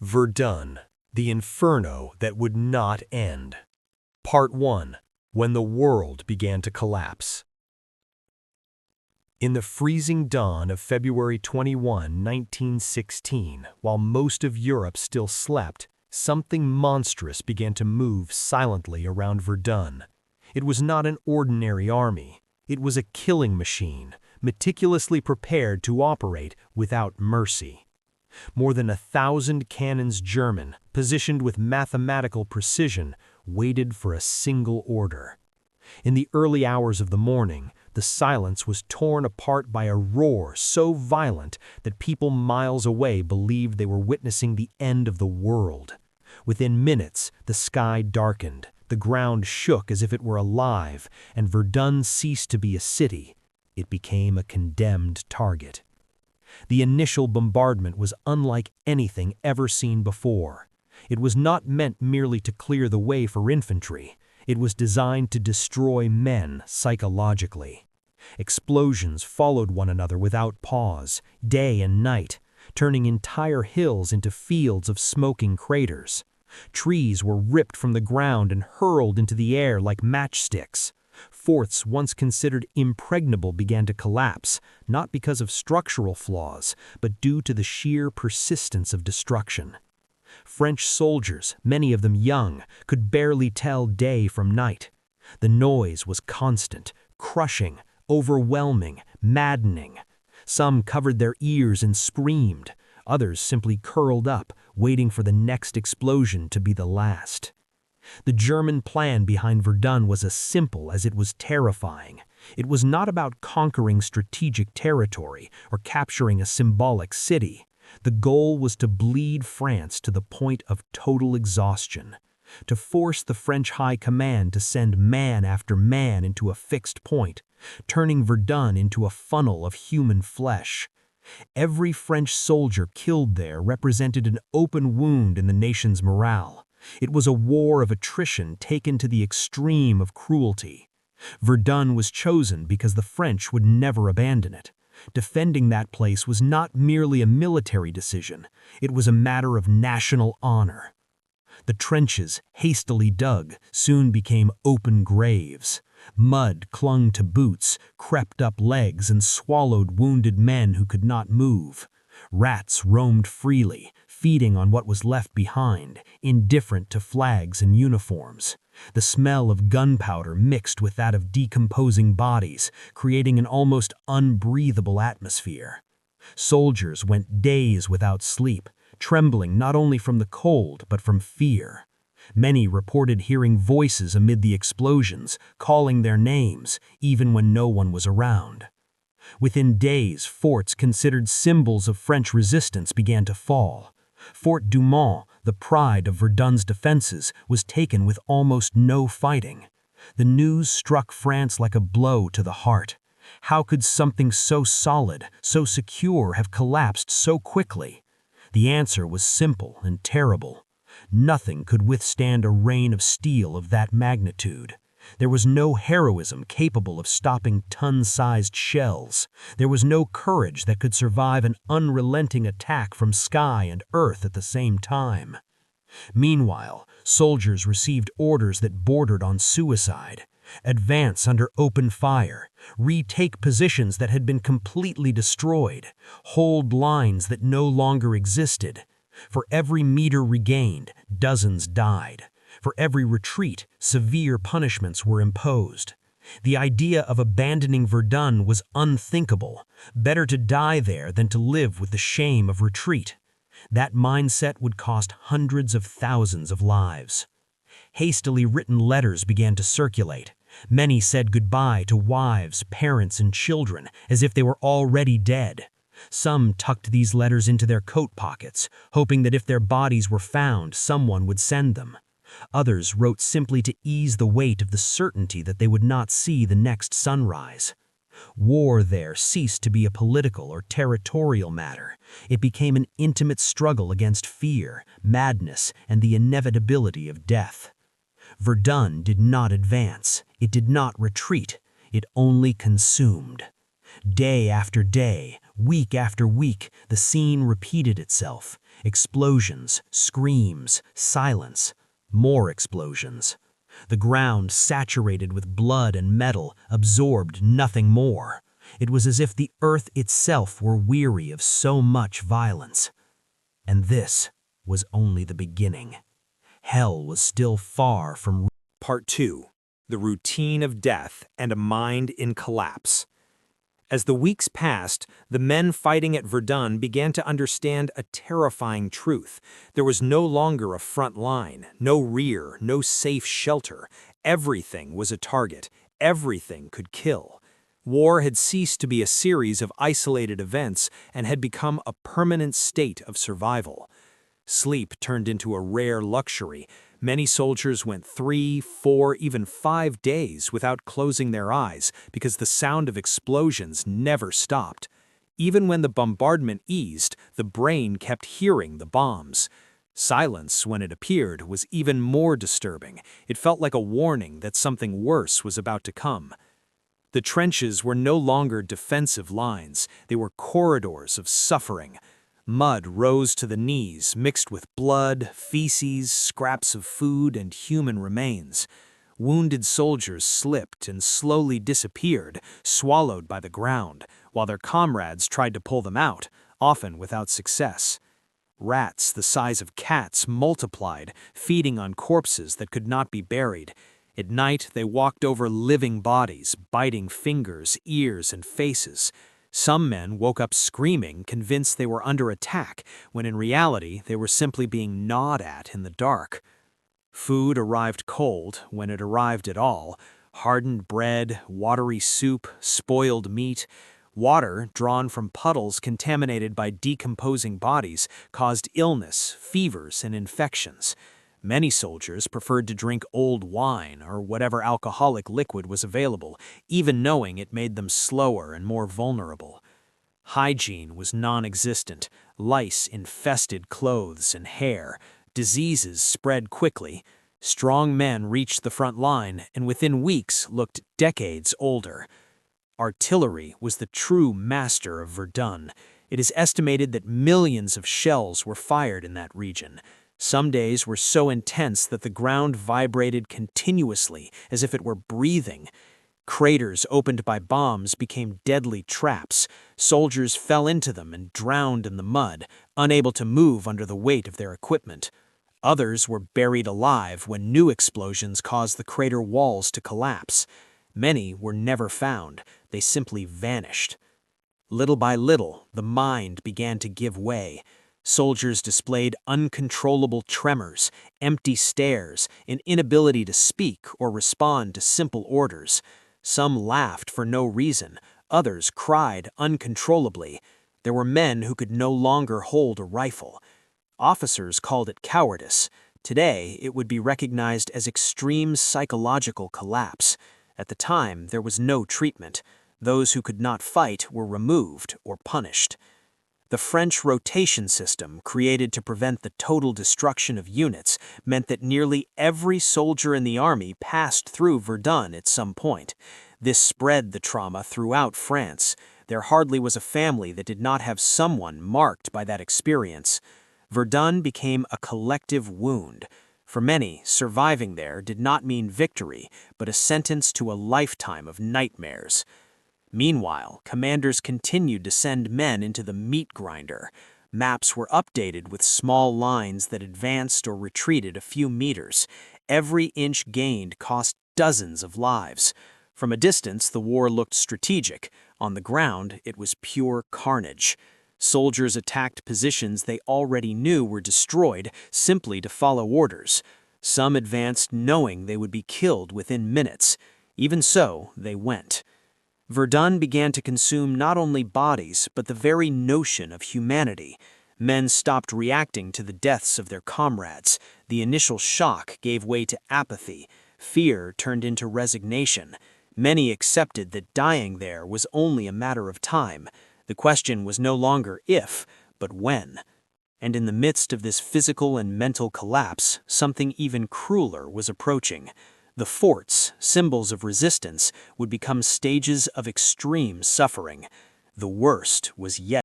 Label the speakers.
Speaker 1: Verdun, the inferno that would not end. Part 1. When the world began to collapse. In the freezing dawn of February 21, 1916, while most of Europe still slept, something monstrous began to move silently around Verdun. It was not an ordinary army. It was a killing machine, meticulously prepared to operate without mercy. More than 1,000 cannons German, positioned with mathematical precision, waited for a single order. In the early hours of the morning, the silence was torn apart by a roar so violent that people miles away believed they were witnessing the end of the world. Within minutes, the sky darkened, the ground shook as if it were alive, and Verdun ceased to be a city. It became a condemned target. The initial bombardment was unlike anything ever seen before. It was not meant merely to clear the way for infantry. It was designed to destroy men psychologically. Explosions followed one another without pause, day and night, turning entire hills into fields of smoking craters. Trees were ripped from the ground and hurled into the air like matchsticks. Forts once considered impregnable began to collapse, not because of structural flaws, but due to the sheer persistence of destruction. French soldiers, many of them young, could barely tell day from night. The noise was constant, crushing, overwhelming, maddening. Some covered their ears and screamed. Others simply curled up, waiting for the next explosion to be the last. The German plan behind Verdun was as simple as it was terrifying. It was not about conquering strategic territory or capturing a symbolic city. The goal was to bleed France to the point of total exhaustion, to force the French High Command to send man after man into a fixed point, turning Verdun into a funnel of human flesh. Every French soldier killed there represented an open wound in the nation's morale. It was a war of attrition taken to the extreme of cruelty. Verdun was chosen because the French would never abandon it. Defending that place was not merely a military decision, it was a matter of national honor. The trenches, hastily dug, soon became open graves. Mud clung to boots, crept up legs, and swallowed wounded men who could not move. Rats roamed freely, feeding on what was left behind, indifferent to flags and uniforms. The smell of gunpowder mixed with that of decomposing bodies, creating an almost unbreathable atmosphere. Soldiers went days without sleep, trembling not only from the cold but from fear. Many reported hearing voices amid the explosions, calling their names, even when no one was around. Within days, forts considered symbols of French resistance began to fall. Fort Douaumont, the pride of Verdun's defenses, was taken with almost no fighting. The news struck France like a blow to the heart. How could something so solid, so secure, have collapsed so quickly? The answer was simple and terrible. Nothing could withstand a rain of steel of that magnitude. There was no heroism capable of stopping ton-sized shells. There was no courage that could survive an unrelenting attack from sky and earth at the same time. Meanwhile, soldiers received orders that bordered on suicide. Advance under open fire, retake positions that had been completely destroyed, hold lines that no longer existed. For every meter regained, dozens died. For every retreat, severe punishments were imposed. The idea of abandoning Verdun was unthinkable. Better to die there than to live with the shame of retreat. That mindset would cost hundreds of thousands of lives. Hastily written letters began to circulate. Many said goodbye to wives, parents, and children as if they were already dead. Some tucked these letters into their coat pockets, hoping that if their bodies were found, someone would send them. Others wrote simply to ease the weight of the certainty that they would not see the next sunrise. War there ceased to be a political or territorial matter. It became an intimate struggle against fear, madness, and the inevitability of death. Verdun did not advance. It did not retreat. It only consumed. Day after day, week after week, the scene repeated itself. Explosions, screams, silence, more explosions. The ground, saturated with blood and metal, absorbed nothing more. It was as if the earth itself were weary of so much violence. And this was only the beginning. Hell was still far from... Part 2. The routine of death and a mind in collapse. As the weeks passed, the men fighting at Verdun began to understand a terrifying truth. There was no longer a front line, no rear, no safe shelter. Everything was a target. Everything could kill. War had ceased to be a series of isolated events and had become a permanent state of survival. Sleep turned into a rare luxury. Many soldiers went 3, 4, even 5 days without closing their eyes because the sound of explosions never stopped. Even when the bombardment eased, the brain kept hearing the bombs. Silence, when it appeared, was even more disturbing. It felt like a warning that something worse was about to come. The trenches were no longer defensive lines. They were corridors of suffering. Mud rose to the knees, mixed with blood, feces, scraps of food, and human remains. Wounded soldiers slipped and slowly disappeared, swallowed by the ground, while their comrades tried to pull them out, often without success. Rats the size of cats multiplied, feeding on corpses that could not be buried. At night, they walked over living bodies, biting fingers, ears, and faces. Some men woke up screaming, convinced they were under attack, when in reality they were simply being gnawed at in the dark. Food arrived cold, when it arrived at all. Hardened bread, watery soup, spoiled meat. Water, drawn from puddles contaminated by decomposing bodies, caused illness, fevers, and infections. Many soldiers preferred to drink old wine or whatever alcoholic liquid was available, even knowing it made them slower and more vulnerable. Hygiene was non-existent. Lice infested clothes and hair. Diseases spread quickly. Strong men reached the front line and within weeks looked decades older. Artillery was the true master of Verdun. It is estimated that millions of shells were fired in that region. Some days were so intense that the ground vibrated continuously, as if it were breathing. Craters opened by bombs became deadly traps. Soldiers fell into them and drowned in the mud, unable to move under the weight of their equipment. Others were buried alive when new explosions caused the crater walls to collapse. Many were never found. They simply vanished. Little by little, the mind began to give way. Soldiers displayed uncontrollable tremors, empty stares, an inability to speak or respond to simple orders. Some laughed for no reason, others cried uncontrollably. There were men who could no longer hold a rifle. Officers called it cowardice. Today, it would be recognized as extreme psychological collapse. At the time, there was no treatment. Those who could not fight were removed or punished. The French rotation system, created to prevent the total destruction of units, meant that nearly every soldier in the army passed through Verdun at some point. This spread the trauma throughout France. There hardly was a family that did not have someone marked by that experience. Verdun became a collective wound. For many, surviving there did not mean victory, but a sentence to a lifetime of nightmares. Meanwhile, commanders continued to send men into the meat grinder. Maps were updated with small lines that advanced or retreated a few meters. Every inch gained cost dozens of lives. From a distance, the war looked strategic. On the ground, it was pure carnage. Soldiers attacked positions they already knew were destroyed simply to follow orders. Some advanced knowing they would be killed within minutes. Even so, they went. Verdun began to consume not only bodies, but the very notion of humanity. Men stopped reacting to the deaths of their comrades. The initial shock gave way to apathy. Fear turned into resignation. Many accepted that dying there was only a matter of time. The question was no longer if, but when. And in the midst of this physical and mental collapse, something even crueler was approaching. The forts, symbols of resistance, would become stages of extreme suffering. The worst was yet